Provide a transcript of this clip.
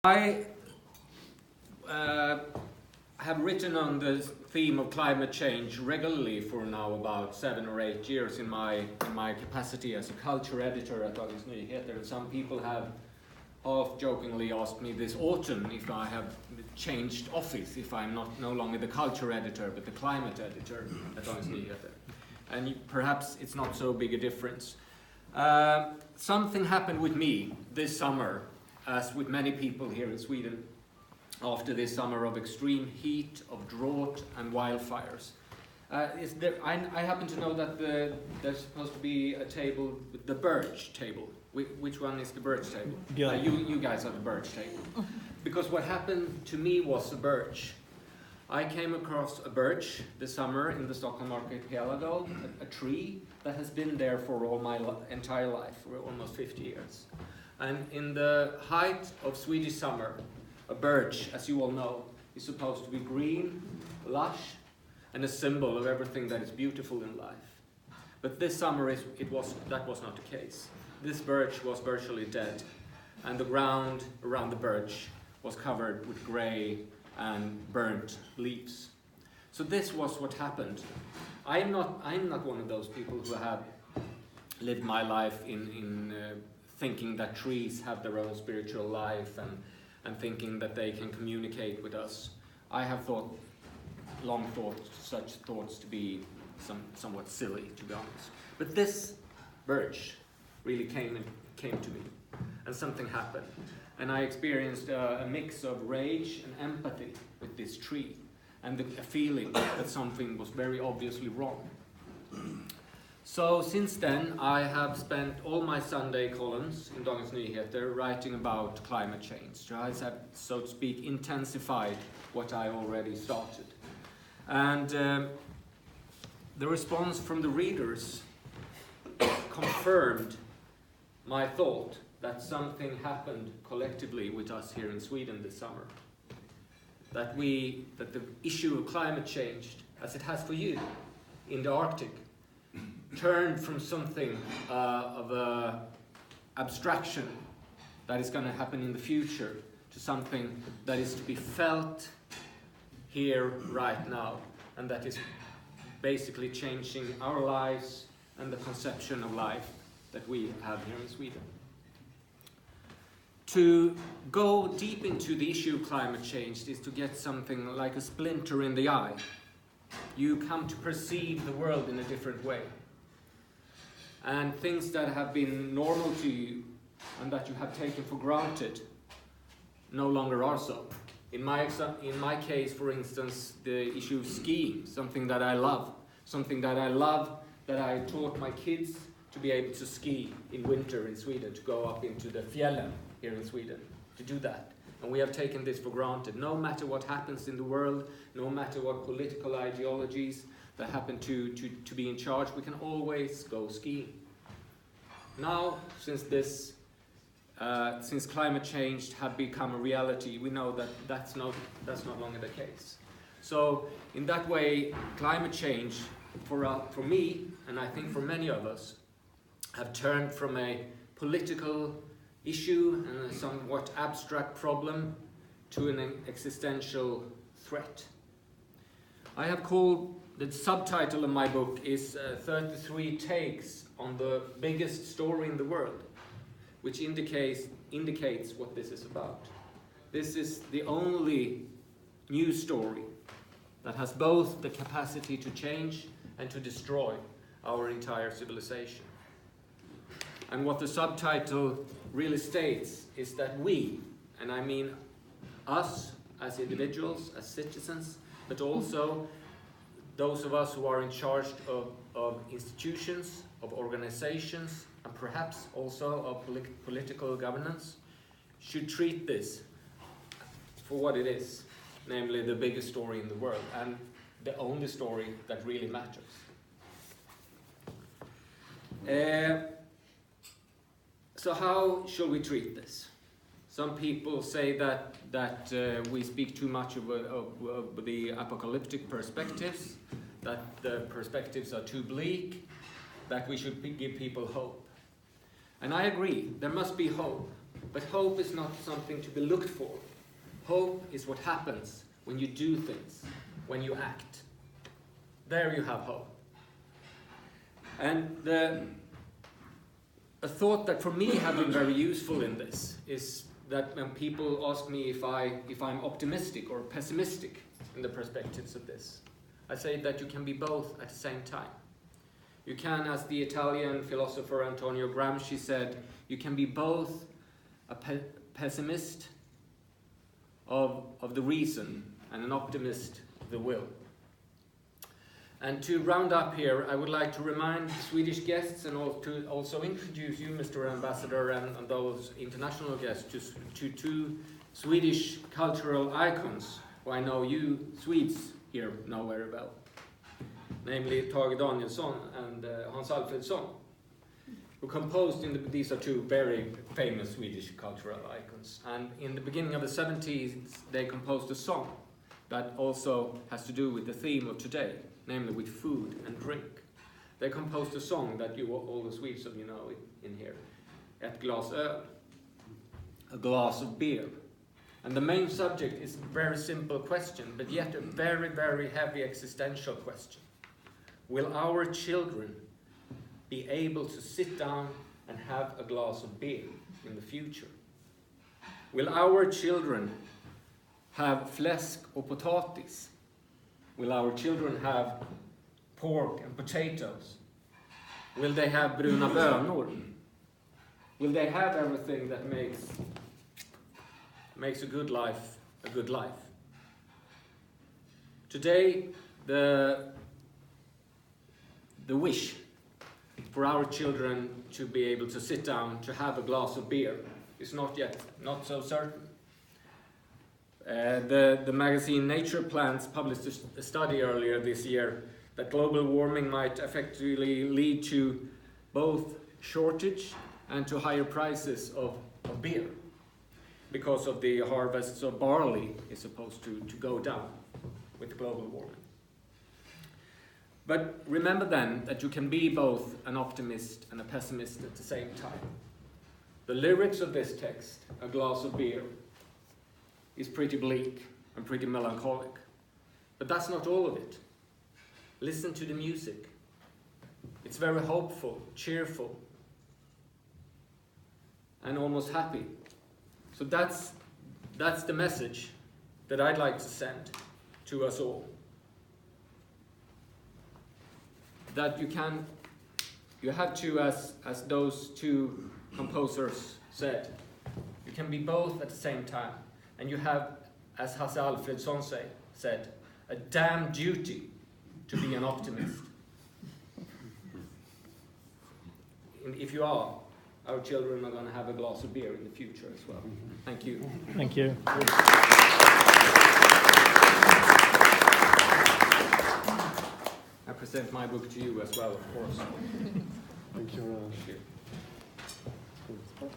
I have written on the theme of climate change regularly for now about 7 or 8 years in my capacity as a culture editor at Dagens Nyheter. And some people have half-jokingly asked me this autumn if I have changed office, if I'm no longer the culture editor but the climate editor at Dagens Nyheter. And perhaps it's not so big a difference. Something happened with me this summer, as with many people here in Sweden, after this summer of extreme heat, of drought and wildfires. I happen to know that there's supposed to be a table, the birch table. Which one is the birch table? You guys are the birch table. Because what happened to me was a birch. I came across a birch this summer in the Stockholm market, Pelle, a tree that has been there for all my entire life, for almost 50 years. And in the height of Swedish summer, a birch, as you all know, is supposed to be green, lush, and a symbol of everything that is beautiful in life. But this summer that was not the case. This birch was virtually dead, and the ground around the birch was covered with grey and burnt leaves. So this was what happened. I'm not one of those people who have lived my life in thinking that trees have their own spiritual life and thinking that they can communicate with us. I have long thought such thoughts to be somewhat silly, to be honest. But this birch really came to me, and something happened. And I experienced a mix of rage and empathy with this tree, and a feeling that something was very obviously wrong. So since then, I have spent all my Sunday columns in Dagens Nyheter writing about climate change. I have, so to speak, intensified what I already started. And the response from the readers confirmed my thought that something happened collectively with us here in Sweden this summer. That the issue of climate change, as it has for you in the Arctic, turned from something of an abstraction that is going to happen in the future to something that is to be felt here right now, and that is basically changing our lives and the conception of life that we have here in Sweden. To go deep into the issue of climate change is to get something like a splinter in the eye. You come to perceive the world in a different way. And things that have been normal to you and that you have taken for granted no longer are so. In my case, for instance, the issue of skiing, something that I love that I taught my kids to be able to ski in winter in Sweden, to go up into the fjällen here in Sweden, to do that. And we have taken this for granted. No matter what happens in the world, no matter what political ideologies that happen to be in charge, we can always go skiing. Now, since climate change have become a reality, we know that that's no longer the case. So, in that way, climate change for me, and I think for many of us, have turned from a political issue and a somewhat abstract problem to an existential threat. I have called, the subtitle of my book is 33 takes on the biggest story in the world, which indicates what this is about. This is the only news story that has both the capacity to change and to destroy our entire civilization. And what the subtitle really states is that we, and I mean us as individuals, as citizens, but also those of us who are in charge of institutions, of organizations, and perhaps also of political governance, should treat this for what it is, namely the biggest story in the world, and the only story that really matters. So how shall we treat this? Some people say that we speak too much of the apocalyptic perspectives, that the perspectives are too bleak, that we should give people hope. And I agree, there must be hope. But hope is not something to be looked for. Hope is what happens when you do things, when you act. There you have hope. And a thought that for me have been very useful in this is that when people ask me if I'm optimistic or pessimistic in the perspectives of this, I say that you can be both at the same time. You can, as the Italian philosopher Antonio Gramsci said, you can be both a pessimist of the reason and an optimist of the will. And to round up here, I would like to remind Swedish guests and to also introduce you, Mr. Ambassador, and those international guests to two Swedish cultural icons who I know you Swedes here know very well, namely Tage Danielsson and Hans Alfredsson, who composed these are two very famous Swedish cultural icons. And in the beginning of the 70s, they composed a song that also has to do with the theme of today, namely with food and drink. They composed a song that all the Swedes of you know in here, Ett glas öl, a glass of beer. And the main subject is a very simple question, but yet a very, very heavy existential question. Will our children be able to sit down and have a glass of beer in the future? Will our children have fläsk och potatis? Will our children have pork and potatoes? Will they have bruna bönor? Will they have everything that makes a good life a good life? Today, the wish for our children to be able to sit down to have a glass of beer is not so certain. The magazine Nature Plants published a study earlier this year that global warming might effectively lead to both shortage and to higher prices of beer, because of the harvests of barley is supposed to go down with global warming. But remember then that you can be both an optimist and a pessimist at the same time. The lyrics of this text, A Glass of Beer, is pretty bleak and pretty melancholic. But that's not all of it. Listen to the music. It's very hopeful, cheerful, and almost happy. So that's the message that I'd like to send to us all. That you have to, as those two composers said, you can be both at the same time. And you have, as Hasse Alfredsson said, a damn duty to be an optimist. And if you are, our children are going to have a glass of beer in the future as well. Thank you. Thank you. I present my book to you as well, of course. Thank you very much. Thank you.